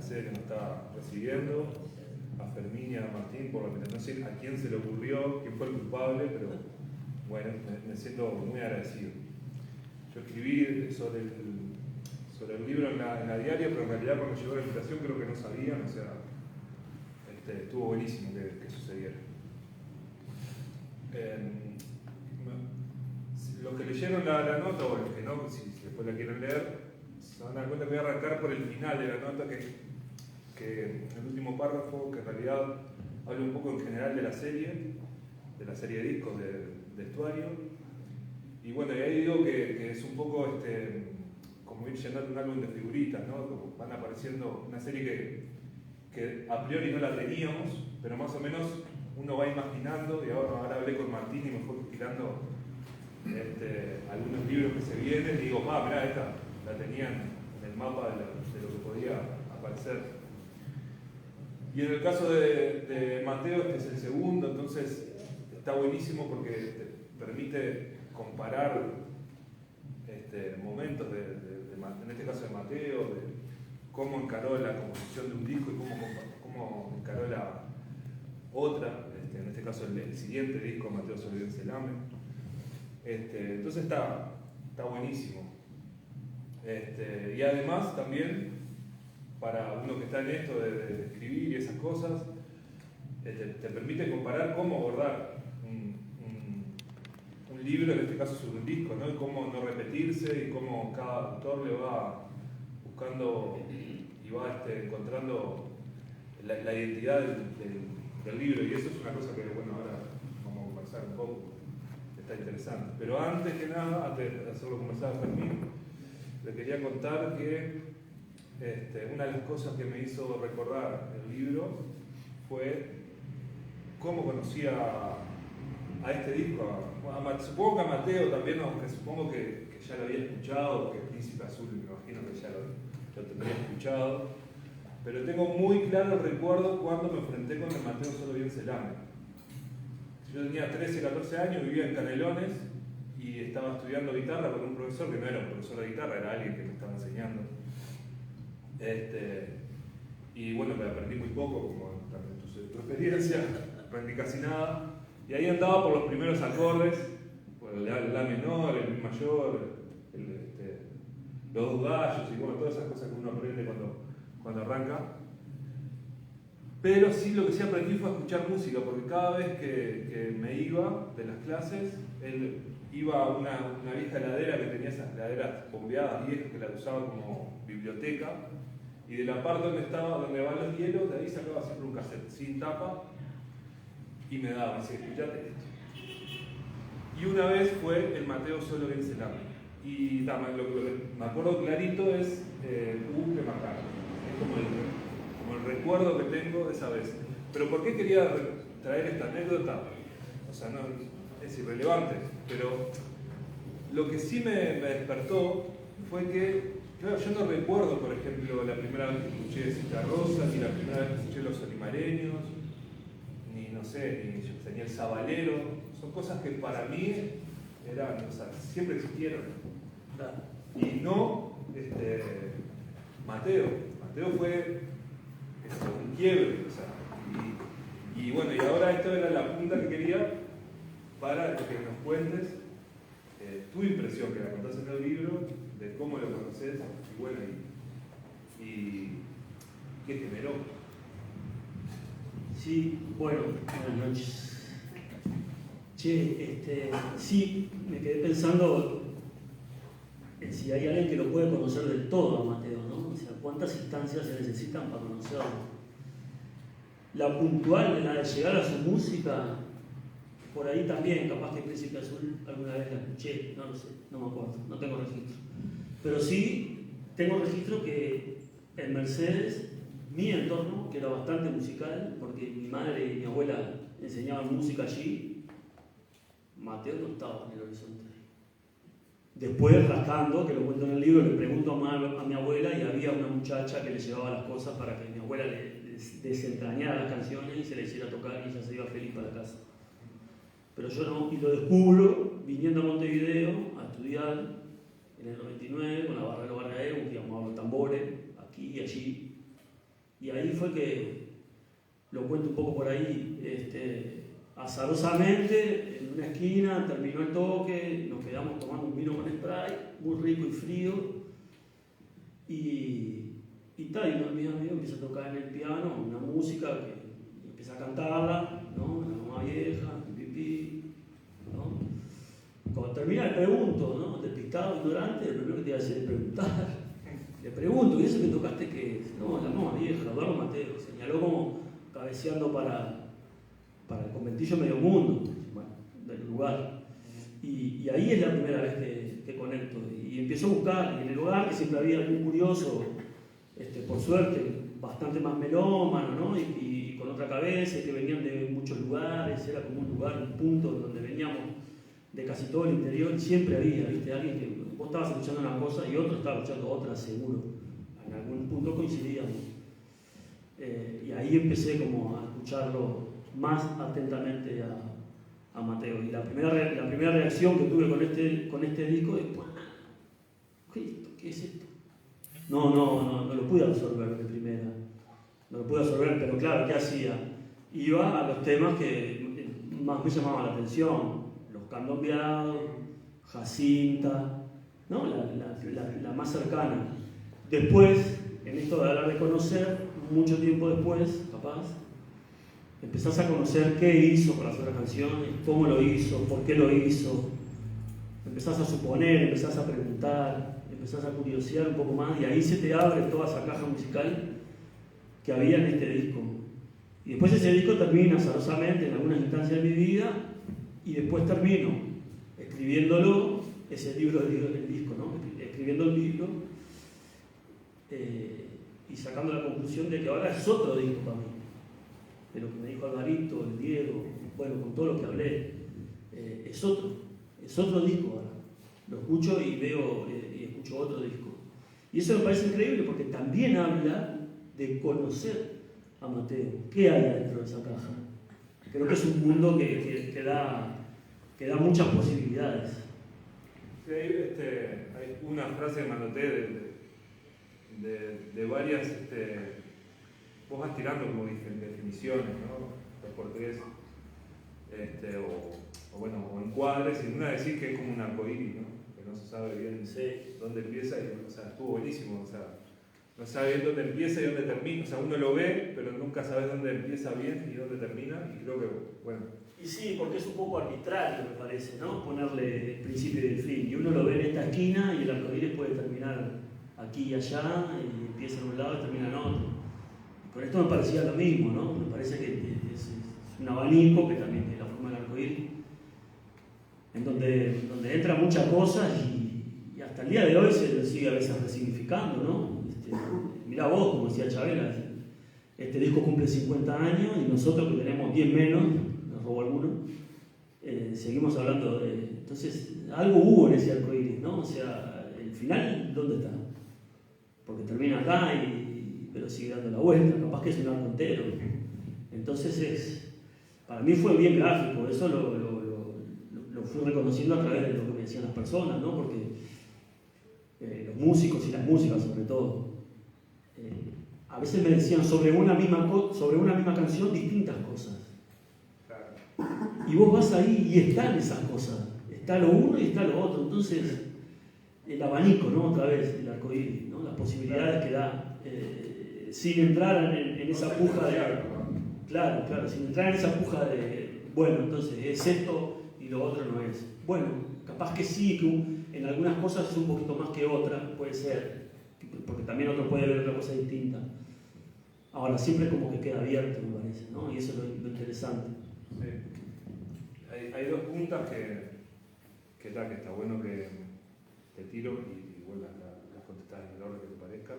sede que nos estaba recibiendo, a Fermín y a Martín, por lo que no sé a quién se le ocurrió, quién fue el culpable, pero bueno, me siento muy agradecido. Yo escribí sobre el libro en la diaria, pero en realidad cuando llegó la invitación creo que no sabían, o sea, estuvo buenísimo que sucediera. Los que leyeron la nota, o los que no, si después la quieren leer, se van a dar cuenta que voy a arrancar por el final de la nota, que el último párrafo, que en realidad habla un poco en general de la serie de discos de Estuario. Y bueno, y ahí digo que es un poco como ir llenando un álbum de figuritas, ¿no? Como van apareciendo una serie que a priori no la teníamos, pero más o menos uno va imaginando, y ahora hablé con Martín y me fue tirando algunos libros que se vienen, y digo, mirá, esta la tenían en el mapa de lo que podía aparecer. Y en el caso de Mateo, este es el segundo, entonces está buenísimo porque te permite comparar momentos, en este caso de Mateo, de cómo encaró la composición de un disco y cómo encaró la otra, en este caso el siguiente disco, Mateo Solo Bien Se Lame. Entonces está buenísimo. Y además también, para uno que está en esto de escribir y esas cosas, te permite comparar cómo abordar un libro, en este caso sobre un disco, ¿no? Y cómo no repetirse y cómo cada autor le va buscando y va encontrando la identidad del libro, y eso es una cosa que, bueno, ahora vamos a conversar un poco, está interesante. Pero antes que nada, antes de hacerlo conversar a Fermín, le quería contar que una de las cosas que me hizo recordar el libro fue cómo conocí a este disco. Supongo que a Mateo también, aunque supongo que ya lo había escuchado, porque Príncipe Azul me imagino que ya lo tendría escuchado, pero tengo muy claro el recuerdo cuando me enfrenté con el Mateo Solo Bien Se Lame. Yo tenía 13, 14 años, vivía en Canelones y estaba estudiando guitarra con un profesor que no era un profesor de guitarra, era alguien que me estaba enseñando. Y bueno, me aprendí muy poco, como también tu experiencia, aprendí casi nada. Y ahí andaba por los primeros acordes, por el La menor, el Mi mayor, los dos gallos y bueno, todas esas cosas que uno aprende cuando arranca. Pero sí, lo que sí aprendí fue a escuchar música, porque cada vez que me iba de las clases, él iba a una vieja heladera que tenía esas heladeras bombeadas viejas que la usaba como biblioteca, y de la parte donde van los hielos, de ahí sacaba siempre un cassette sin tapa y me daba, me decía, escuchate esto. Y una vez fue el Mateo Solo Bien Se Lame. Y lo que me acuerdo clarito es que marcar. Es como el recuerdo que tengo de esa vez. Pero ¿por qué quería traer esta anécdota? O sea, no, es irrelevante, pero lo que sí me despertó fue que, claro, yo no recuerdo, por ejemplo, la primera vez que escuché Cita Rosa, ni la primera vez que escuché Los Olimareños, ni no sé, ni yo tenía el Sabalero. Son cosas que para mí eran, o sea, siempre existieron. Y no Mateo. Mateo fue un quiebre, o sea, y bueno, y ahora esto era la punta que quería para que nos cuentes tu impresión, que la contás en el libro, de cómo lo conoces, y bueno, y qué generó. Sí, bueno, buenas noches. Che, sí, me quedé pensando en si hay alguien que lo puede conocer del todo a Mateo, ¿no? O sea, ¿cuántas instancias se necesitan para conocerlo? La puntual, la de llegar a su música, por ahí también, capaz que Príncipe Azul alguna vez la escuché, no lo sé, no me acuerdo, no tengo registro. Pero sí tengo registro que en Mercedes, mi entorno, que era bastante musical, porque mi madre y mi abuela enseñaban música allí, Mateo no estaba en el horizonte. Después, rascando, que lo cuento en el libro, le pregunto a mi abuela y había una muchacha que le llevaba las cosas para que mi abuela le desentrañara las canciones y se le hiciera tocar y ella se iba feliz para casa. Pero yo no, y lo descubro viniendo a Montevideo a estudiar en el 99 con la Barrero Barraero, que llamaba tambores, aquí y allí. Y ahí fue que, lo cuento un poco por ahí, azarosamente, en una esquina, terminó el toque, nos quedamos tomando un vino con spray, muy rico y frío, y tal, y uno de mis amigos empieza a tocar en el piano una música que empieza a cantarla, ¿no? La mamá vieja, pipí, ¿no? Cuando termina le pregunto, ¿no? Despistado, ignorante, lo primero que te iba a hacer es preguntar. Le pregunto, ¿y eso que tocaste qué es? No, la mamá vieja, Eduardo Mateo, señaló como cabeceando para el conventillo Medio Mundo, bueno, del lugar. Y ahí es la primera vez que conecto. Y empiezo a buscar, y en el lugar que siempre había algún curioso, por suerte, bastante más melómano, ¿no? Y con otra cabeza, que venían de muchos lugares, era como un lugar, un punto donde veníamos de casi todo el interior, y siempre había, ¿viste? Alguien que vos estabas escuchando una cosa y otro estaba escuchando otra, seguro. En algún punto coincidíamos. Y ahí empecé como a escucharlo más atentamente a Mateo. Y la primera reacción que tuve con este disco es, ¿qué es esto? No lo pude absorber de primera. No lo pude absorber, pero claro, ¿qué hacía? Iba a los temas que más me llamaban la atención. Los candombeados, Jacinta, ¿no? La más cercana. Después, en esto de hablar de conocer, mucho tiempo después, capaz, empezás a conocer qué hizo con las otras canciones, cómo lo hizo, por qué lo hizo. Empezás a suponer, empezás a preguntar, empezás a curiosear un poco más, y ahí se te abre toda esa caja musical que había en este disco. Y después ese disco termina azarosamente en algunas instancias de mi vida, y después termino escribiéndolo, ese libro, el disco, ¿no? Escribiendo el libro, y sacando la conclusión de que ahora es otro disco para mí. De lo que me dijo Alvarito, el Diego, bueno, con todo lo que hablé, es otro disco ahora. Lo escucho y veo y escucho otro disco. Y eso me parece increíble porque también habla de conocer a Mateo. ¿Qué hay dentro de esa caja? Creo que es un mundo que da muchas posibilidades. Sí, hay una frase que me anoté de varias, vos vas tirando como definiciones, ¿no? 2x3, o encuadres, y una decir que es como un arcoíris, ¿no? Que no se sabe bien dónde empieza, o sea, estuvo buenísimo, o sea, no sabe bien dónde empieza y dónde termina, o sea, uno lo ve, pero nunca sabe dónde empieza bien y dónde termina, y creo que, bueno. Y sí, porque es un poco arbitrario, me parece, ¿no? Ponerle el principio y el fin, y uno lo ve en esta esquina y el arcoíris puede terminar aquí y allá, y empieza en un lado y termina en otro. Y con esto me parecía lo mismo, ¿no? Me parece que es un abanico, que también es la forma del arcoíris, en donde entran muchas cosas y hasta el día de hoy se sigue a veces resignificando, ¿no? Mirá vos, como decía Chabela, este disco cumple 50 años y nosotros que tenemos 10 menos, nos robó alguno, seguimos hablando de... Entonces, algo hubo en ese arcoíris, ¿no? O sea, el final, ¿dónde está? Porque termina acá, pero sigue dando la vuelta, capaz que es un arco entero. Entonces, para mí fue bien gráfico, eso lo fui reconociendo a través de lo que me decían las personas, ¿no? Porque los músicos y las músicas sobre todo, a veces me decían sobre una misma canción distintas cosas. Y vos vas ahí y están esas cosas, está lo uno y está lo otro. Entonces, el abanico, ¿no? Otra vez, el arcoíris, ¿no? Las posibilidades que da, sin entrar en esa puja de... Claro, sin entrar en esa puja de, bueno, entonces es esto y lo otro no es. Bueno, capaz que sí, que en algunas cosas es un poquito más que otra, puede ser, porque también otro puede ver otra cosa distinta. Ahora, siempre como que queda abierto, me parece, ¿no? Y eso es lo interesante. Sí. Hay dos puntas que está bueno que te tiro y vuelvas las contestar en el orden que te parezca.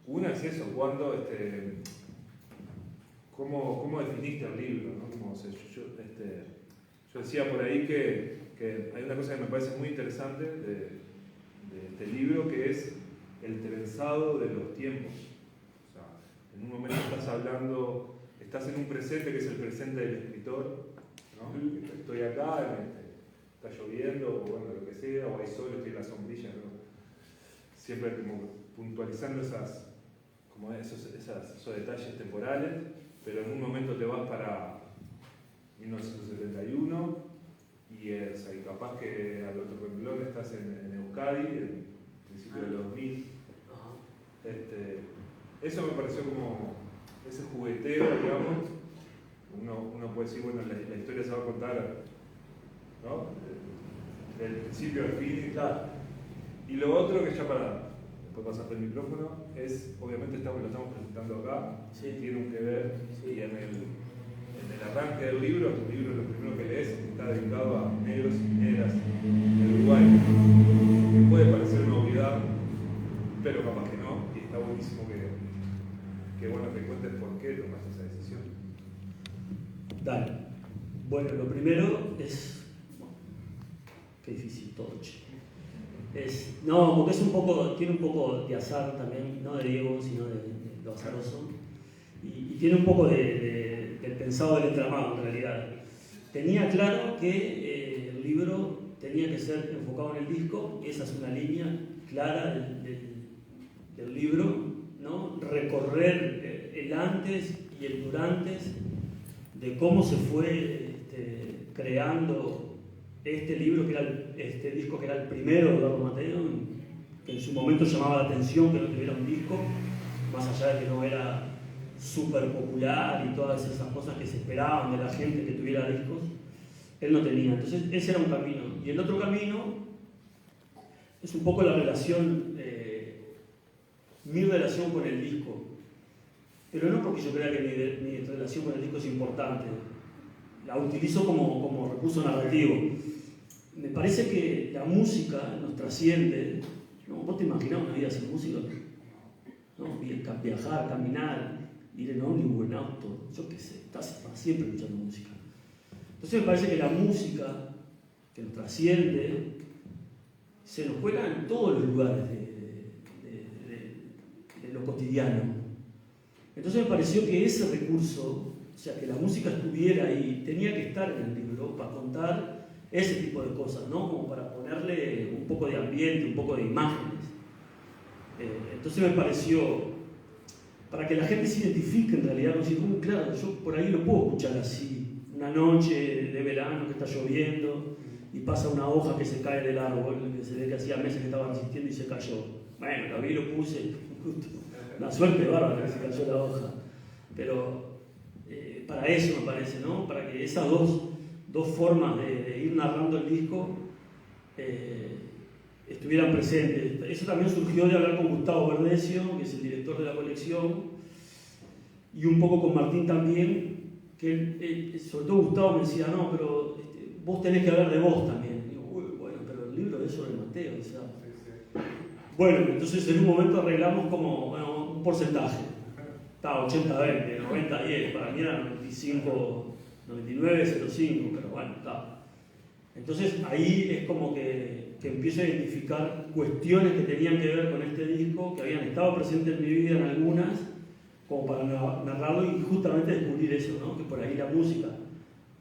Una es eso, ¿cómo definiste el libro? ¿No? Yo decía por ahí que hay una cosa que me parece muy interesante de este libro, que es el trenzado de los tiempos. O sea, en un momento estás en un presente que es el presente del escritor, ¿no? Estoy acá, está lloviendo, o bueno, lo que sea, o hay sol, estoy en la sombrilla, ¿no? siempre como puntualizando esos detalles temporales, pero en un momento te vas para 1971 y capaz que al otro renglón estás en Euskadi, en principio de los 2000. Eso me pareció como ese jugueteo, digamos. Uno puede decir, bueno, la historia se va a contar, ¿no? Del principio al fin. Claro. Y lo otro que ya después pasaste el micrófono, es, obviamente lo estamos presentando acá, Sí. tiene que ver, Sí. y en el arranque del libro, tu libro lo primero que lees está dedicado a negros y negras en Uruguay, que puede parecer una obviedad, pero capaz que no, y está buenísimo que cuentes por qué tomaste esa decisión. Dale. Bueno, lo primero es... qué difícil todo, che. No, porque tiene un poco de azar también, no de Diego, sino de lo azaroso. Y tiene un poco del pensado del entramado, en realidad. Tenía claro que el libro tenía que ser enfocado en el disco, esa es una línea clara del libro, ¿no? Recorrer el antes y el durante de cómo se fue creando este libro, este disco que era el primero de Eduardo Mateo, que en su momento llamaba la atención que no tuviera un disco, más allá de que no era súper popular y todas esas cosas que se esperaban de la gente que tuviera discos, él no tenía. Entonces ese era un camino. Y el otro camino es un poco la relación, mi relación con el disco. Pero no porque yo crea que mi relación con el disco es importante. La utilizo como recurso narrativo. Me parece que la música nos trasciende. ¿No? ¿Vos te imaginás una vida sin música? ¿No? Viajar, caminar, ir en ómnibus, en auto, yo qué sé, estás siempre escuchando música. Entonces me parece que la música que nos trasciende se nos juega en todos los lugares de lo cotidiano. Entonces me pareció que ese recurso, o sea, que la música estuviera ahí, tenía que estar en el libro para contar ese tipo de cosas, ¿no? Como para ponerle un poco de ambiente, un poco de imágenes. Entonces me pareció, para que la gente se identifique en realidad, no decir, claro, yo por ahí lo puedo escuchar así, una noche de verano que está lloviendo y pasa una hoja que se cae del árbol, que se ve que hacía meses que estaba resistiendo y se cayó. Bueno, la vi y lo puse, una suerte bárbara que se cayó la hoja. Pero para eso me parece, ¿no? Para que esas dos formas de ir narrando el disco estuvieran presentes. Eso también surgió de hablar con Gustavo Verdecio, que es el director de la colección, y un poco con Martín también, que sobre todo Gustavo me decía, no, pero vos tenés que hablar de vos también. Y digo, bueno, pero el libro es sobre Mateo, o sea. Bueno, entonces en un momento arreglamos como, bueno, un porcentaje. Estaba 80-20, 90-10, para mí era 95-99-05, pero bueno, está. Entonces ahí es como que empiezo a identificar cuestiones que tenían que ver con este disco, que habían estado presentes en mi vida en algunas, como para narrarlo y justamente descubrir eso, ¿no? Que por ahí la música,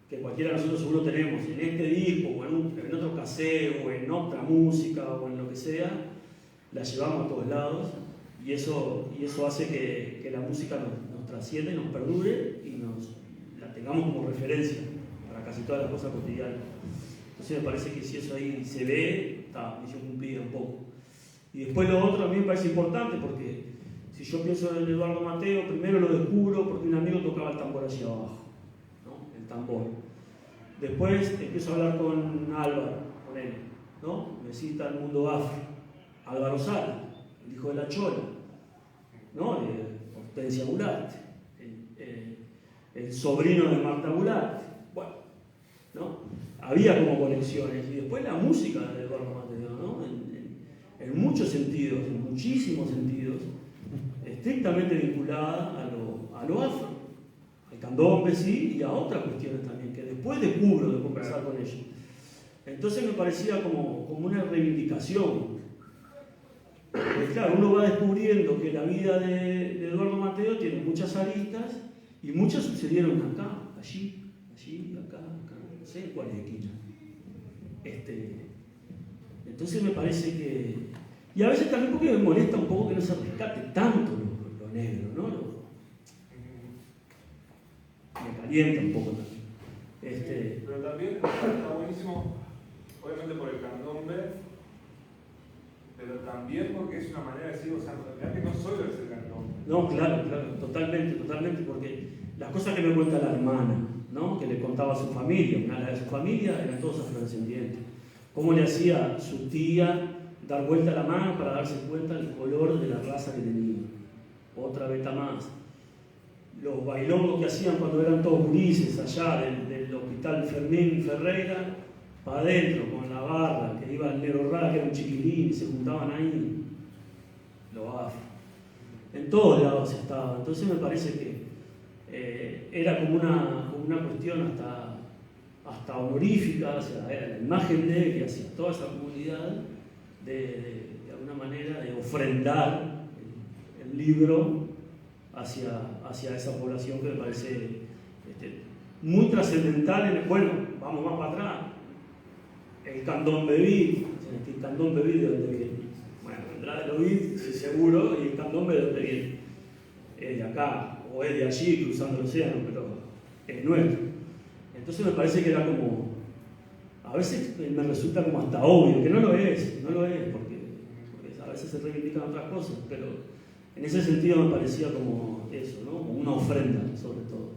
que cualquiera de nosotros seguro tenemos, en este disco, o en otro cassette, o en otra música, o en lo que sea, la llevamos a todos lados, y eso hace que la música nos trascienda y nos perdure, y la tengamos como referencia para casi todas las cosas cotidianas. Entonces me parece que si eso ahí se ve, está, misión cumplida un poco. Y después lo otro a mí me parece importante porque si yo pienso en Eduardo Mateo, primero lo descubro porque un amigo tocaba el tambor allí abajo, ¿no? El tambor. Después empiezo a hablar con Álvaro, con él, ¿no? Me cita el mundo afro. Álvaro Sala, el hijo de la Chola, ¿no? Hortensia Bularte, el sobrino de Marta Bularte. Bueno, ¿no? Había como conexiones. Y después la música de Eduardo Mateo, ¿no? En muchos sentidos, en muchísimos sentidos, estrictamente vinculada a lo afro, al candombe, sí, y a otras cuestiones también, que después descubro de conversar con ellos. Entonces me parecía como una reivindicación. Pues claro, uno va descubriendo que la vida de Eduardo Mateo tiene muchas aristas y muchas sucedieron acá, allí, acá, no sé en cuál esquina. Entonces me parece que... Y a veces también porque me molesta un poco que no se rescate tanto lo negro, ¿no? Me calienta un poco también. Pero también está buenísimo, obviamente por el candombe, pero también porque es una manera de decir, o sea, en realidad que no solo es el candombe. No, claro, totalmente, porque las cosas que me cuenta la hermana, ¿no? Que le contaba a su familia, una de su familia eran todos afrodescendientes. Cómo le hacía su tía dar vuelta a la mano para darse cuenta del color de la raza que tenía. Otra beta más. Los bailongos que hacían cuando eran todos gurises allá del hospital Fermín Ferreira, para adentro con la barra, que iba el negro rara, que era un chiquilín, y se juntaban ahí los afro. En todos lados estaba. Entonces me parece que era como una cuestión hasta honorífica, o sea, era la imagen de él y hacia toda esa comunidad de alguna manera de ofrendar el libro hacia esa población que me parece muy trascendental. Bueno, vamos más para atrás. El candombe beat, el candombe beat de donde viene. Bueno, vendrá de lo beat, seguro, y el candombe de donde viene. Es de acá, o es de allí, cruzando el océano, pero es nuestro. Entonces me parece que era como, a veces me resulta como hasta obvio, que no lo es, porque a veces se reivindican otras cosas, pero en ese sentido me parecía como eso, ¿no? Como una ofrenda, sobre todo.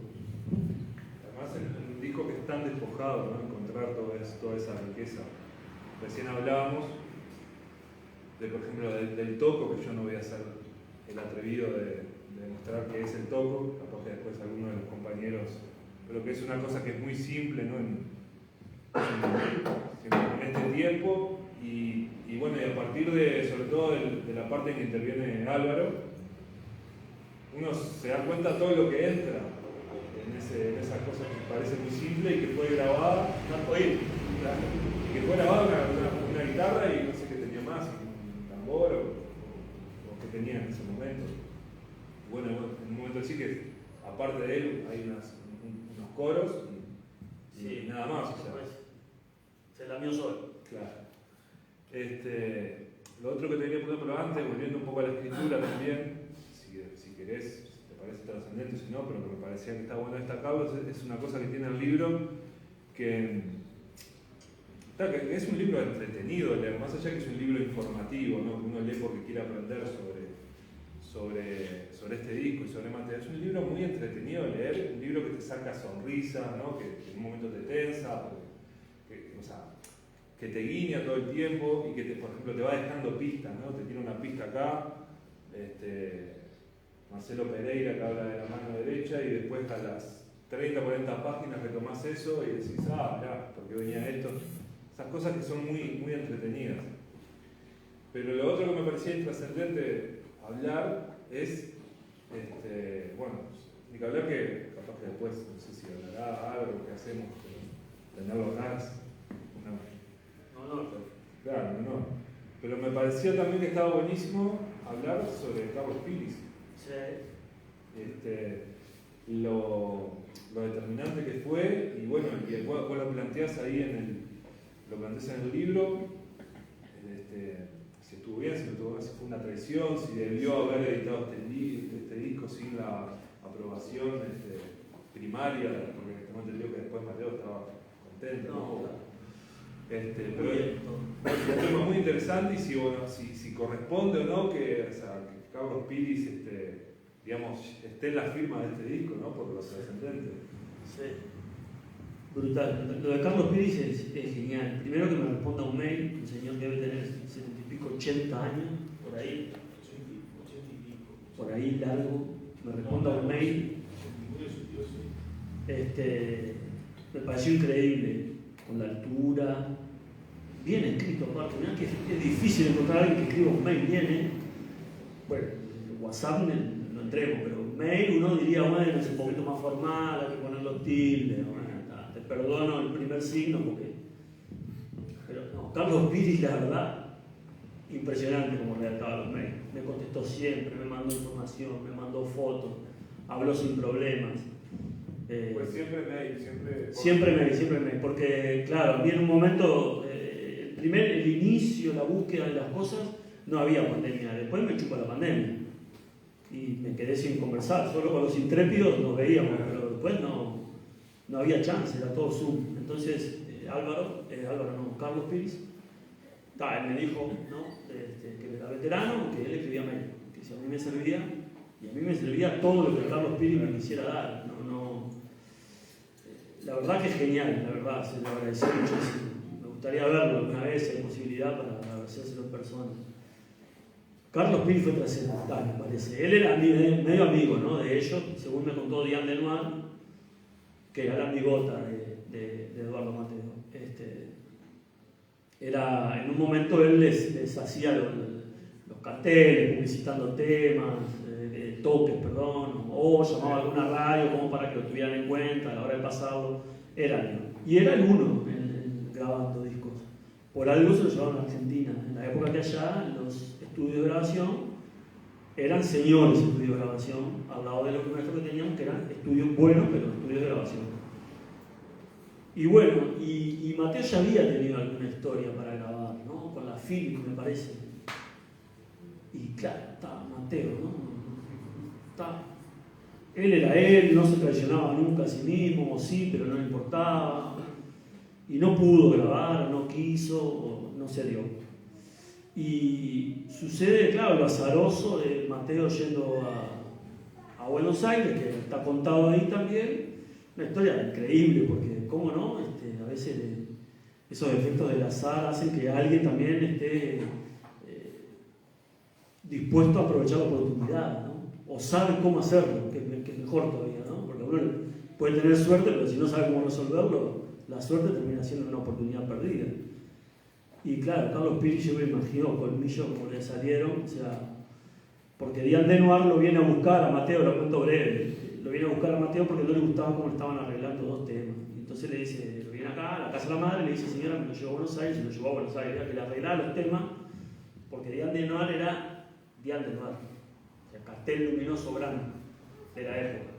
Además, en un disco que es tan despojado, ¿no? Encontrar toda esa riqueza. Recién hablábamos de, por ejemplo, del toco, que yo no voy a ser el atrevido de demostrar que es el toco, capaz que después alguno de los compañeros, pero que es una cosa que es muy simple, ¿no? en este tiempo, y bueno, y a partir de, sobre todo de la parte en que interviene Álvaro, uno se da cuenta de todo lo que entra en esa cosa que parece muy simple y que fue grabada, y que fue grabada una guitarra y no sé qué tenía más, un tambor o qué tenía en ese momento. Bueno, en un momento así que aparte de él hay unos coros y nada más. O sea, se lamió solo. Claro. Lo otro que te quería poner por antes, volviendo un poco a la escritura también, si querés, si te parece trascendente, si no, pero me parecía que está bueno destacarlo, es una cosa que tiene el libro que es un libro entretenido, más allá que es un libro informativo, ¿no? Que uno lee porque quiere aprender sobre este disco y sobre material. Es un libro muy entretenido de leer, un libro que te saca sonrisa, ¿no? Que en un momento te tensa, que te guiña todo el tiempo y que, por ejemplo, te va dejando pistas, ¿no? Te tiene una pista acá, Marcelo Pereira que habla de la mano derecha y después a las 30, 40 páginas retomás eso y decís, mirá, porque venía esto. Esas cosas que son muy, muy entretenidas. Pero lo otro que me parecía intrascendente hablar es, bueno, ni que hablar que capaz que después, no sé si hablará algo que hacemos, pero tenerlo acá es claro, no. Pero me pareció también que estaba buenísimo hablar sobre Carlos Piris. Sí. Lo determinante que fue, y bueno, y vos lo planteás ahí lo planteás en el libro, si estuvo bien, si fue una traición, si debió haber editado este disco sin la aprobación primaria, porque tengo entendido que después Mateo estaba contento. No. Pero es un tema muy interesante y si corresponde o no que Carlos Piris digamos, esté en la firma de este disco, ¿no? Por lo trascendente. Sí. Brutal. Lo de Carlos Piris es genial. Primero que me responda un mail, un señor que debe tener 70 y pico, 80 años, por ahí. 80 y pico. Por ahí largo, me responda un mail. Me pareció increíble, con la altura, bien escrito aparte. Mirá que es difícil encontrar a alguien que escriba un mail bien, Bueno, WhatsApp no entremos, pero mail uno diría, bueno, es un poquito más formal, hay que poner los tildes, bueno, te perdono el primer signo porque... Pero no, Carlos Piris, la verdad, impresionante como redactaba los mails. Me contestó siempre, me mandó información, me mandó fotos, habló sin problemas. Pues siempre mail. Siempre mail, porque claro, a mí en un momento, el inicio, la búsqueda de las cosas, no había pandemia. Después me chupó la pandemia y me quedé sin conversar. Solo con los intrépidos nos veíamos, pero después no había chance, era todo Zoom. Entonces Carlos Piris, él me dijo, ¿no? Que era veterano, que él escribía mail, que si a mí me servía, y a mí me servía todo lo que Carlos Piris me quisiera dar. La verdad que es genial, la verdad, se lo agradecí muchísimo. Me gustaría verlo alguna vez, si hay posibilidad, para agradecérselo en persona. Carlos Piris fue trascendental, me parece. Él era medio amigo, ¿no? De ellos, según me contó Diane Lenoir, que era la amigota de Eduardo Mateo. En un momento él les hacía los carteles, publicitando temas, toques, perdón, o llamaba a alguna radio como para que lo tuvieran en cuenta a la hora de pasarlo. Y era el uno grabando discos. Por algo se lo llevaron a Argentina. En la época que allá los estudios de grabación eran señores estudios de grabación, al lado de los nuestros que teníamos, que eran estudios buenos, pero estudios de grabación. Y bueno, y Mateo ya había tenido alguna historia para grabar, ¿no? Con la Philips, me parece. Y claro, estaba Mateo, ¿no? Él era él, no se traicionaba nunca a sí mismo, o sí, pero no le importaba. Y no pudo grabar, no quiso, o no se dio. Y sucede, claro, lo azaroso de Mateo yendo a Buenos Aires, que está contado ahí también. Una historia increíble, porque, ¿cómo no? A veces esos efectos del azar hacen que alguien también esté dispuesto a aprovechar la oportunidad, ¿no? O sabe cómo hacerlo, que es mejor todavía, ¿no? Porque uno puede tener suerte, pero si no sabe cómo resolverlo, la suerte termina siendo una oportunidad perdida. Y claro, Carlos Piris, yo me imagino colmillos como le salieron, o sea, porque Diane Lenoir lo viene a buscar a Mateo, lo cuento breve, lo viene a buscar a Mateo porque no le gustaba cómo estaban arreglando dos temas. Entonces le dice, lo viene acá a la casa de la madre, le dice, señora, me lo llevó a Buenos Aires, y lo llevó a Buenos Aires, era que le arreglara los temas, porque Diane Lenoir era Diane Lenoir, o sea, cartel luminoso grande de la época.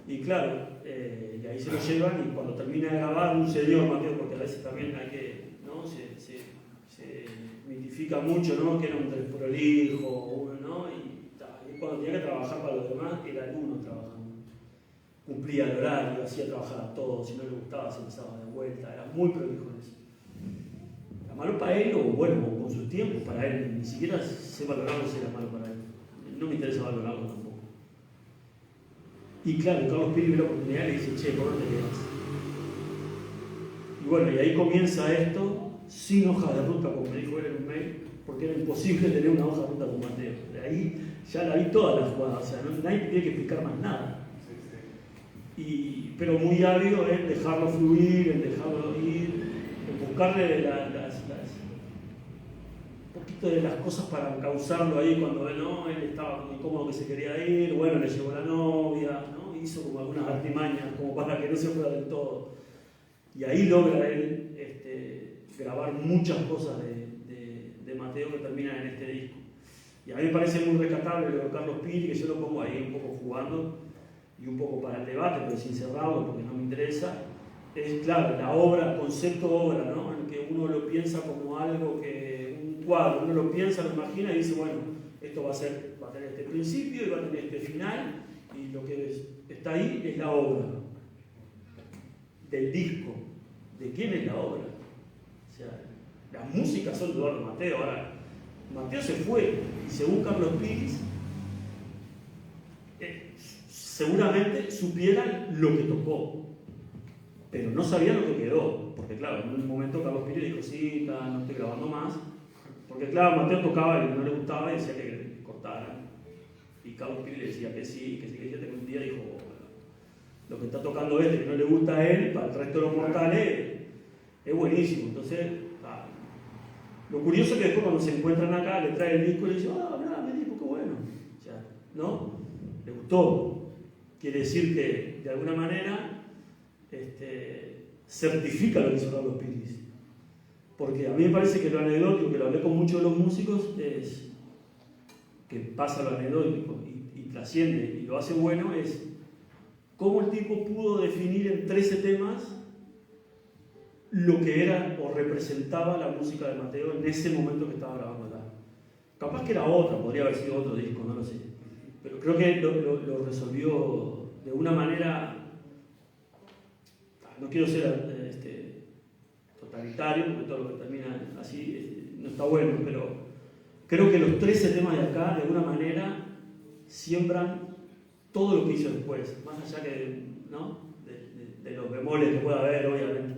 Y claro, y ahí se lo llevan, y cuando termina de grabar, un señor Mateo, porque a veces también hay que, ¿no? Se mitifica mucho, ¿no? Que era un desprolijo, ¿no? Y cuando tenía que trabajar para los demás, era el uno trabajando. Cumplía el horario, hacía trabajar a todos, si no le gustaba se empezaba de vuelta, era muy prolijo en eso. Era malo para él, o bueno, con sus tiempos, para él, ni siquiera sé valorarlo si era malo para él. No me interesa valorarlo tampoco. Y claro, Carlos Piris ve la oportunidad y le dice, che, ¿por dónde te quedas? Y bueno, y ahí comienza esto, sin hoja de ruta, como me dijo él en un mail, porque era imposible tener una hoja de ruta con Mateo. De ahí ya la vi toda la jugada, o sea, nadie tiene que explicar más nada. Pero muy ávido en dejarlo fluir, en dejarlo ir, en buscarle un poquito de las cosas para causarlo ahí cuando él estaba muy cómodo que se quería ir, bueno, le llevó la novia, ¿no? Hizo como algunas artimañas como para que no se fuera del todo. Y ahí logra él grabar muchas cosas de Mateo que terminan en este disco. Y a mí me parece muy rescatable lo de Carlos Piris, que yo lo pongo ahí un poco jugando y un poco para el debate, pero sin cerrarlo porque no me interesa. Es claro, la obra, el concepto obra, ¿no? En que uno lo piensa como algo que, un cuadro, uno lo piensa, lo imagina y dice, bueno, esto va a tener este principio y va a tener este final, y lo que está ahí es la obra del disco. ¿De quién es la obra? O sea, las músicas son de Eduardo Mateo. Ahora, Mateo se fue y según Carlos Piris, seguramente supieran lo que tocó, pero no sabían lo que quedó, porque claro, en un momento Carlos Piris dijo, sí, no estoy grabando más, porque claro, Mateo tocaba y no le gustaba y decía que cortaran, y Carlos Piris le decía que sí, que un día dijo, bueno, lo que está tocando que no le gusta a él, para el resto de los mortales, es buenísimo. Entonces, lo curioso es que después cuando se encuentran acá, le trae el disco y le dice, mirá, mi disco, qué bueno, o sea, ¿no? Le gustó. Quiere decir que, de alguna manera, certifica lo que hizo Carlos Piris. Porque a mí me parece que lo anecdótico, que lo hablé con muchos de los músicos, es que pasa lo anecdótico y trasciende y lo hace bueno, es cómo el tipo pudo definir en 13 temas lo que era o representaba la música de Mateo en ese momento que estaba grabando acá. Capaz que era otra, podría haber sido otro disco, no lo sé. Pero creo que lo resolvió de una manera. No quiero ser totalitario, porque todo lo que termina así no está bueno, pero creo que los 13 temas de acá, de alguna manera, siembran todo lo que hizo después, más allá que, ¿no? de los bemoles que pueda haber, obviamente.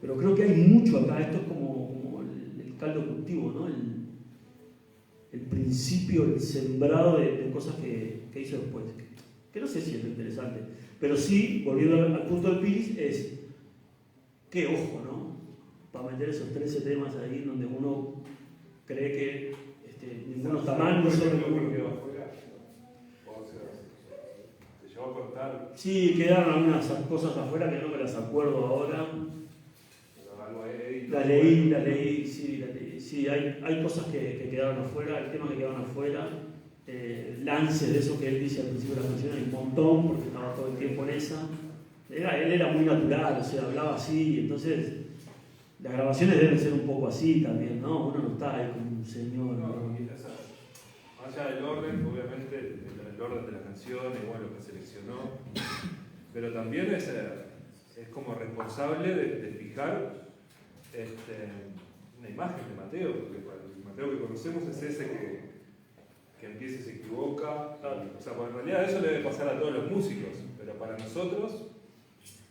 Pero creo que hay mucho acá, esto es como el caldo cultivo, ¿no? El principio, el sembrado de cosas que hizo después. Que no sé si es lo interesante, pero sí, volviendo al punto del Piris, es qué ojo, ¿no? Para meter esos 13 temas ahí donde uno cree que ninguno está mal, no solo ninguno. ¿Te llevó a cortar? Sí, quedaron algunas cosas afuera que no me las acuerdo ahora. La leí, sí, hay cosas que quedaron afuera, hay temas que quedaron afuera. Lances de eso que él dice al principio de la canción, hay un montón, porque estaba todo el tiempo en esa. Él era muy natural, o sea, hablaba así, entonces las grabaciones deben ser un poco así también, ¿no? Uno no está ahí como un señor. No, más allá del orden, obviamente, el orden de la canción, igual lo que seleccionó, pero también es como responsable de fijar una imagen de Mateo, porque el Mateo que conocemos es ese que empieza y se equivoca. O sea, en realidad eso le debe pasar a todos los músicos, pero para nosotros,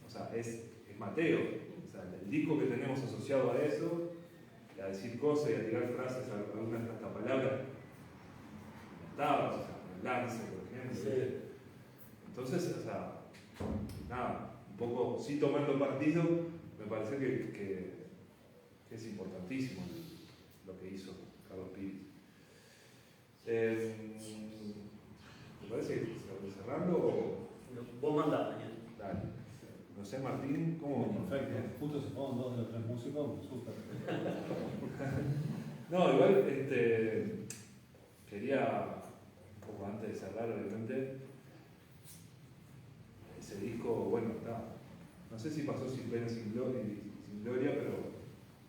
o sea, es Mateo. O sea, el disco que tenemos asociado a eso, a decir cosas y a tirar frases, algunas hasta palabras, o sea, el lance, por ejemplo. Sí. Entonces, o sea, nada, un poco, sí tomando partido, me parece que es importantísimo lo que hizo Carlos Piris. ¿Me parece que se cerrando o...? Vos mandás, Daniel. Dale. No sé, Martín, ¿cómo? Perfecto. Justo se fueron 2 de los 3 músicos, súper. No, igual quería, un poco antes de cerrar, obviamente, ese disco, bueno, está. No sé si pasó sin pena, sin gloria, pero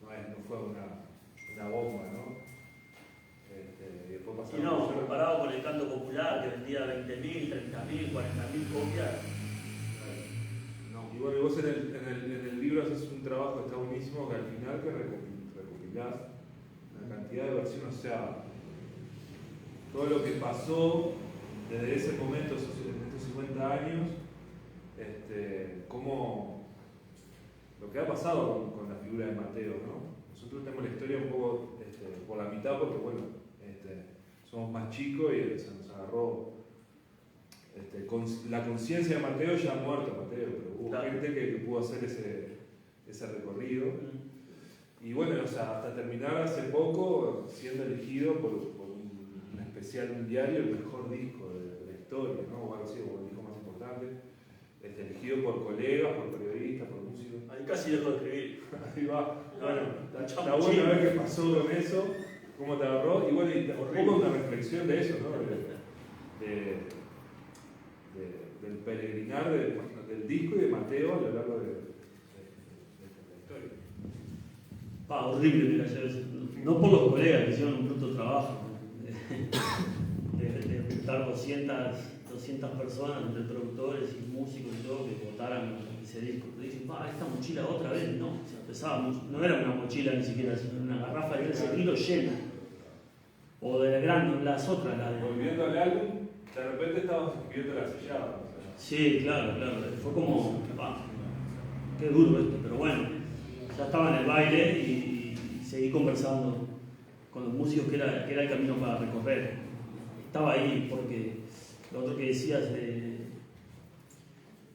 no fue una bomba, ¿no? Y después pasaron. Y no, comparado con el canto popular que vendía 20.000, 30.000, 40.000 copias. No. Y bueno, y vos en el libro haces un trabajo que está buenísimo, que al final que recopilás una cantidad de versiones, o sea, todo lo que pasó desde ese momento, en estos 50 años, cómo lo que ha pasado con la figura de Mateo, ¿no? Nosotros tenemos la historia un poco por la mitad porque, bueno, somos más chicos y se nos agarró con la conciencia de Mateo, ya ha muerto Mateo, pero hubo gente que pudo hacer ese recorrido. Y bueno, o sea, hasta terminar hace poco siendo elegido por un especial un diario el mejor disco de la historia, ¿no? O algo así, o el disco más importante. Elegido por colegas, por periodistas, por músicos. Ahí casi dejo de escribir. Ahí va. Bueno, está bueno ver qué pasó con eso, cómo te agarró. Igual, un poco una reflexión de eso, ¿no? Del peregrinar del disco y de Mateo a lo largo de la historia. Horrible, mira, no por los colegas que hicieron un bruto trabajo de juntar 200 personas entre productores y músicos y todo que votaran ese disco. Te dicen, esta mochila otra vez, no, o sea, pesábamos, no era una mochila ni siquiera, sino una garrafa de 13 kilos llena. O de las otras, Volviendo al álbum, de repente estábamos escribiendo la sellada. O sea. Sí, claro, fue como, qué duro esto, pero bueno, ya estaba en el baile y seguí conversando con los músicos que era el camino para recorrer. Estaba ahí porque lo otro que decías de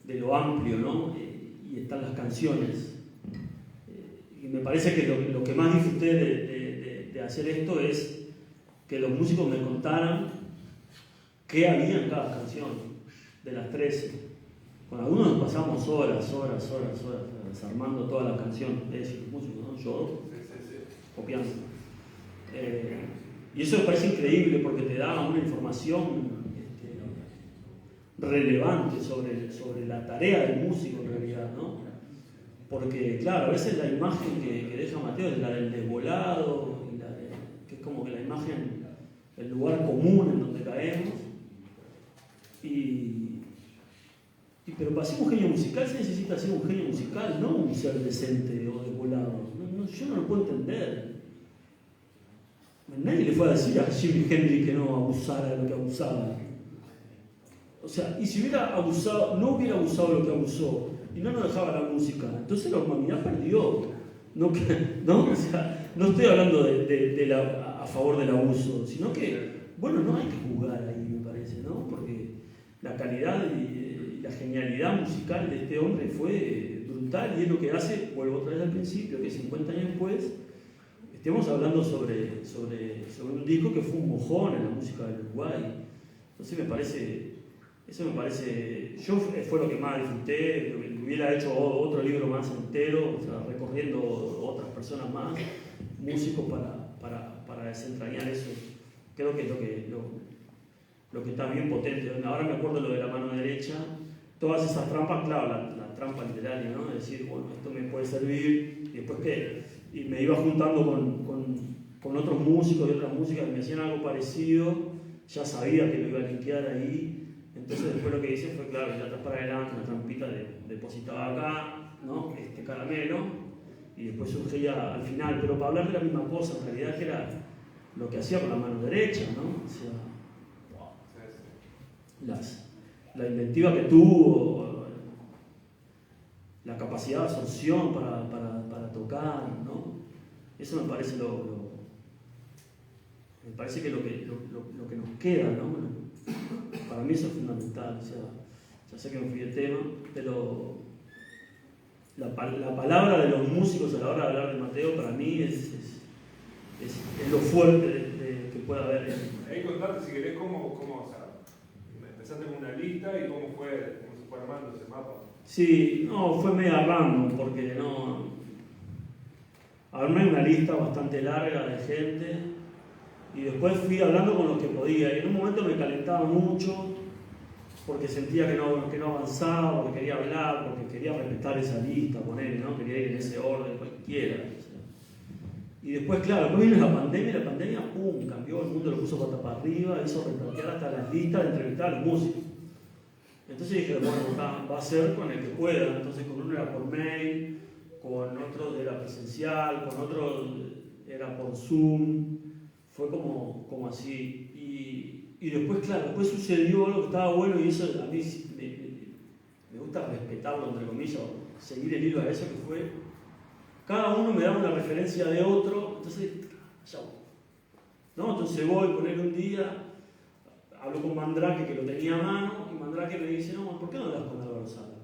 lo amplio, ¿no? Y están las canciones. Y me parece que lo que más disfruté de hacer esto es que los músicos me contaran qué había en cada canción, de las 13. Con algunos nos pasamos horas desarmando toda la canción, es decir, los músicos, ¿no? Yo copiando. Y eso me parece increíble porque te da una información relevante sobre la tarea del músico en realidad, ¿no? Porque, claro, a veces la imagen que deja Mateo es la del desvolado, que es como que la imagen el lugar común en donde caemos. Pero para ser un genio musical se necesita ser un genio musical, no un ser decente o desvolado. Yo no lo puedo entender. Nadie le fue a decir a Jimi Hendrix que no abusara de lo que abusaba. O sea, y si hubiera abusado, no hubiera abusado de lo que abusó y no nos dejaba la música, entonces la humanidad perdió. ¿No? O sea, no estoy hablando a favor del abuso, sino que, bueno, no hay que juzgar ahí, me parece, ¿no? Porque la calidad y la genialidad musical de este hombre fue brutal y es lo que hace, vuelvo otra vez al principio, que 50 años después estemos hablando sobre un disco que fue un mojón en la música del Uruguay. Entonces eso me parece, yo fue lo que más disfruté, hubiera hecho otro libro más entero, o sea, recorriendo otras personas más, músicos para desentrañar eso. Creo que es lo que está bien potente. Ahora me acuerdo lo de la mano derecha, todas esas trampas, claro, la trampa literaria, ¿no? Es decir, bueno, esto me puede servir, y después y me iba juntando con otros músicos y otras músicas que me hacían algo parecido, ya sabía que lo iba a linkear ahí. Entonces después lo que hice fue, claro, ir atrás para adelante, una trampita depositaba acá, ¿no? Este caramelo, y después surgía al final, pero para hablar de la misma cosa, en realidad que era lo que hacía con la mano derecha, ¿no? O sea, la inventiva que tuvo, la capacidad de absorción para tocar, ¿no? Eso me parece me parece que lo que nos queda, ¿no? Para mí eso es fundamental, o sea, ya sé que me fui del tema, pero la palabra de los músicos a la hora de hablar de Mateo para mí es lo fuerte que puede haber. Ahí contarte si querés cómo o sea, empezaste con una lista y cómo se fue armando ese mapa. Sí, no, fue media random porque no... Armé una lista bastante larga de gente y después fui hablando con los que podía y en un momento me calentaba mucho porque sentía que no avanzaba, porque quería hablar, porque quería respetar esa lista, ponerle, ¿no? Quería ir en ese orden, cualquiera. O sea. Y después, claro, después vino la pandemia, ¡pum!, cambió, el mundo lo puso pata para arriba, hizo replantear hasta las listas de entrevistar a los músicos. Entonces dije, bueno, va a ser con el que pueda. Entonces con uno era por mail, con otro era presencial, con otro era por Zoom, fue como así. Y después, claro, después sucedió algo que estaba bueno y eso a mí me gusta respetarlo, entre comillas, seguir el hilo a eso que fue, cada uno me daba una referencia de otro, entonces, chao. ¿No? Entonces voy a poner un día, hablo con Mandrake que lo tenía a mano, y Mandrake me dice, no, ¿por qué no hablas con Álvaro Sala?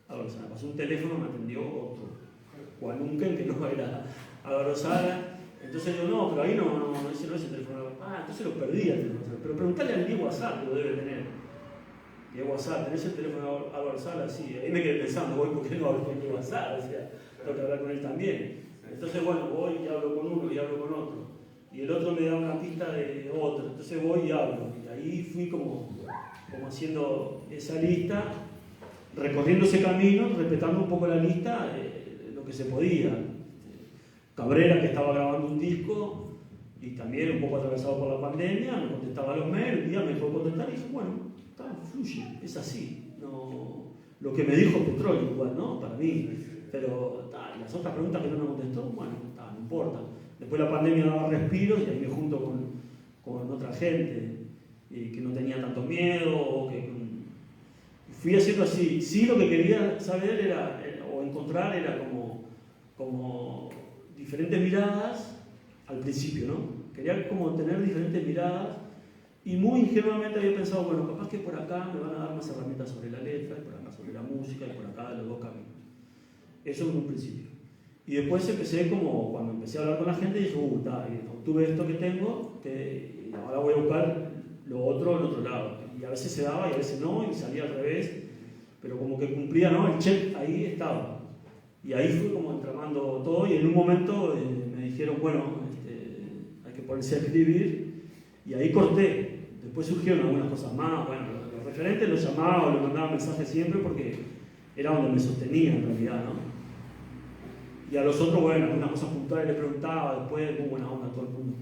Álvaro Sala, pasó un teléfono, me atendió otro, Juan Unken, que no era Álvaro Sala. Entonces yo, no, pero ahí ese no es el teléfono. Entonces lo perdí el teléfono. Pero preguntale al Diego WhatsApp, lo debe tener. Diego WhatsApp, ¿tenés el teléfono de Álvaro Sala? Sí, ahí me quedé pensando, voy, ¿por qué no hablo con Diego WhatsApp? O sea, tengo que hablar con él también. Entonces, bueno, voy y hablo con uno y hablo con otro. Y el otro me da una pista de otro. Entonces voy y hablo. Y ahí fui como haciendo esa lista, recorriendo ese camino, respetando un poco la lista, lo que se podía. Cabrera, que estaba grabando un disco y también un poco atravesado por la pandemia, me contestaba los mails, un día me dejó contestar y dije, bueno, fluye, es así. No, lo que me dijo Petróleo, igual, ¿no? Para mí. Pero y las otras preguntas que no me contestó, bueno, no importa. Después la pandemia daba respiros y ahí me junto con otra gente que no tenía tanto miedo. Fui haciendo así. Sí, lo que quería saber o encontrar era como diferentes miradas al principio, ¿no? Quería como tener diferentes miradas y muy ingenuamente había pensado, bueno, capaz que por acá me van a dar más herramientas sobre la letra, y por acá sobre la música, y por acá los dos caminos. Eso en un principio. Y después empecé cuando empecé a hablar con la gente, dije, tuve esto que tengo, y ahora voy a buscar lo otro en otro lado. Y a veces se daba y a veces no, y salía al revés, pero como que cumplía, ¿no? El check ahí estaba. Y ahí fui como entramando todo y en un momento me dijeron, bueno, hay que ponerse a escribir y ahí corté. Después surgieron algunas cosas más, bueno, los referentes los llamaba o les mandaba mensajes siempre porque era donde me sostenía en realidad, ¿no? Y a los otros, bueno, algunas cosas puntuales les preguntaba, después muy buena onda todo el mundo.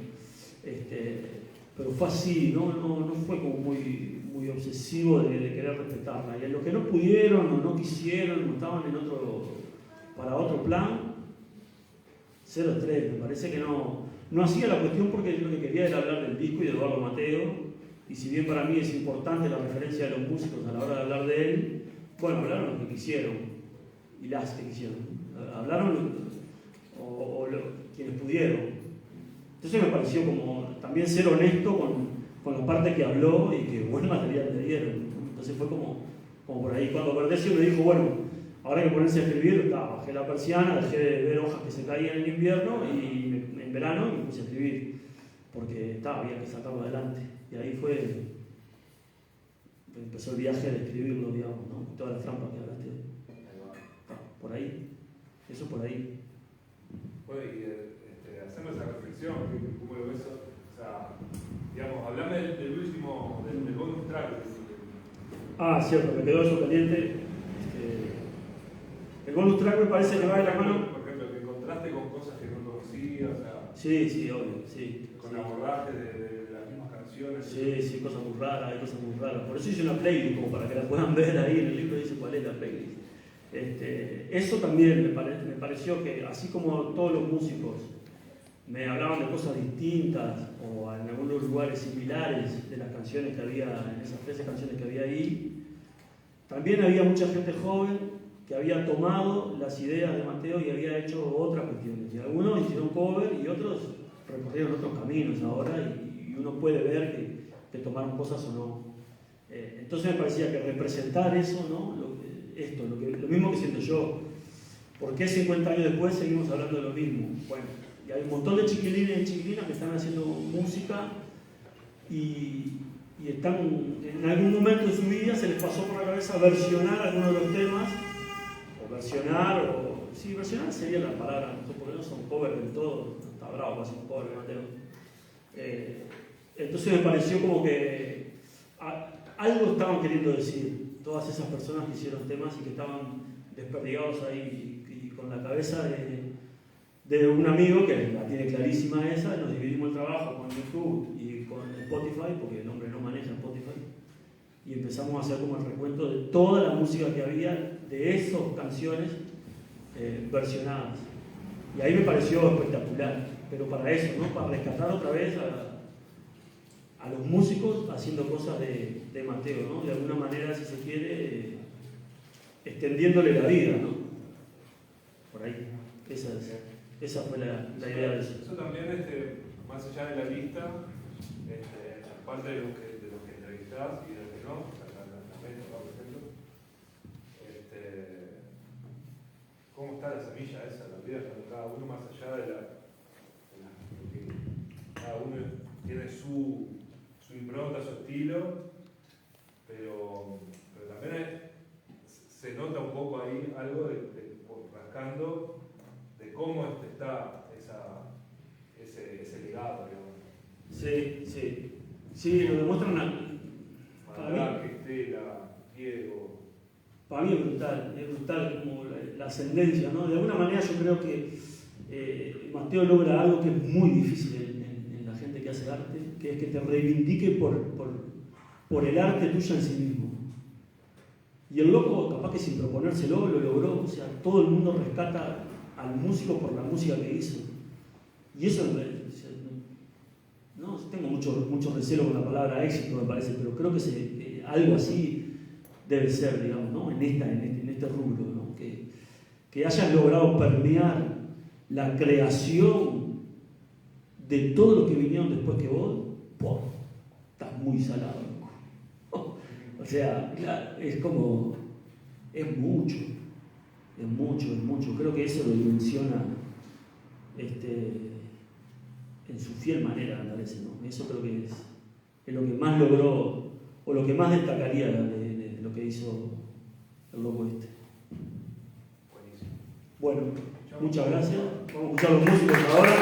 pero fue así, no fue como muy obsesivo de querer respetarla. Y a los que no pudieron o no quisieron o estaban para otro plan, 0-3, me parece que no hacía la cuestión porque lo que quería era hablar del disco y de Eduardo Mateo, y si bien para mí es importante la referencia de los músicos a la hora de hablar de él, bueno, hablaron los que quisieron y las que quisieron, hablaron quienes pudieron. Entonces me pareció como también ser honesto con la parte que habló y que buen material le dieron. Entonces fue como por ahí. Cuando Verdecio me dijo, bueno, ahora hay que ponerse a escribir, bajé la persiana, dejé de ver hojas que se caían en invierno y en verano y me puse a escribir, porque había que sacarlo adelante. Y ahí empezó el viaje de escribirlo, digamos, ¿no? Todas las trampas que hablaste. Por ahí, eso por ahí. Bueno, y hacerme esa reflexión, ¿cómo lo ves? O sea, digamos, hablame del último, del bonus track. Cierto, me quedó eso pendiente. El bonus track me parece que va de la mano. Por ejemplo, que encontraste con cosas que no conocías, o sea. Sí, obvio, sí. Con abordaje de las mismas canciones. Sí, cosas muy raras, hay cosas muy raras. Por eso hice una playlist, como para que la puedan ver ahí en el libro, dice cuál es la playlist. Eso también me pareció que, así como todos los músicos me hablaban de cosas distintas o en algunos lugares similares de las canciones que había, en esas 13 canciones que había ahí, también había mucha gente joven que había tomado las ideas de Mateo y había hecho otras cuestiones. Y algunos hicieron cover y otros recorrieron otros caminos ahora y uno puede ver que tomaron cosas o no. Entonces me parecía que representar eso, ¿no? Lo mismo que siento yo. ¿Por qué 50 años después seguimos hablando de lo mismo? Bueno, y hay un montón de chiquilines y chiquilinas que están haciendo música y están, en algún momento de su vida se les pasó por la cabeza versionar algunos de los temas, sí, versionar sería la palabra, porque no son covers del todo, está bravo para hacer un cover, Mateo. Entonces me pareció como que algo estaban queriendo decir todas esas personas que hicieron temas y que estaban desperdigados ahí y con la cabeza de un amigo que la tiene clarísima esa. Nos dividimos el trabajo con YouTube y con Spotify, porque el hombre no maneja Spotify, y empezamos a hacer como el recuento de toda la música que había de esas canciones versionadas. Y ahí me pareció espectacular, pero para eso, ¿no? Para rescatar otra vez a los músicos haciendo cosas de Mateo, ¿no? De alguna manera, si se quiere, extendiéndole la vida, ¿no? Por ahí. Esa fue la idea de eso. Eso también, más allá de la lista, aparte de los que entrevistás y de los que no, la mesa, por ejemplo, ¿cómo está la semilla esa, la vida de cada uno, más allá de que cada uno tiene su impronta, su estilo, pero también se nota un poco ahí algo rascando de cómo está ese legado, digamos. Sí, lo demuestran Manuel, Estela, Diego. Para mí es brutal como la ascendencia, ¿no? De alguna manera yo creo que Mateo logra algo que es muy difícil en la gente que hace arte, que es que te reivindique por el arte tuyo en sí mismo. Y el loco, capaz que sin proponérselo, lo logró. O sea, todo el mundo rescata al músico por la música que hizo. Y eso, no tengo mucho recelo con la palabra éxito, me parece, pero creo que algo así debe ser, digamos, ¿no? En este rubro, ¿no? Que hayas logrado permear la creación de todo lo que vinieron después que vos, estás muy salado, loco. O sea, es mucho. Creo que eso lo dimensiona en su fiel manera, me parece, ¿no? Eso creo que es lo que más logró, o lo que más destacaría de lo que hizo el loco este. Buenísimo. Bueno, muchas gracias. Vamos a escuchar los músicos ahora.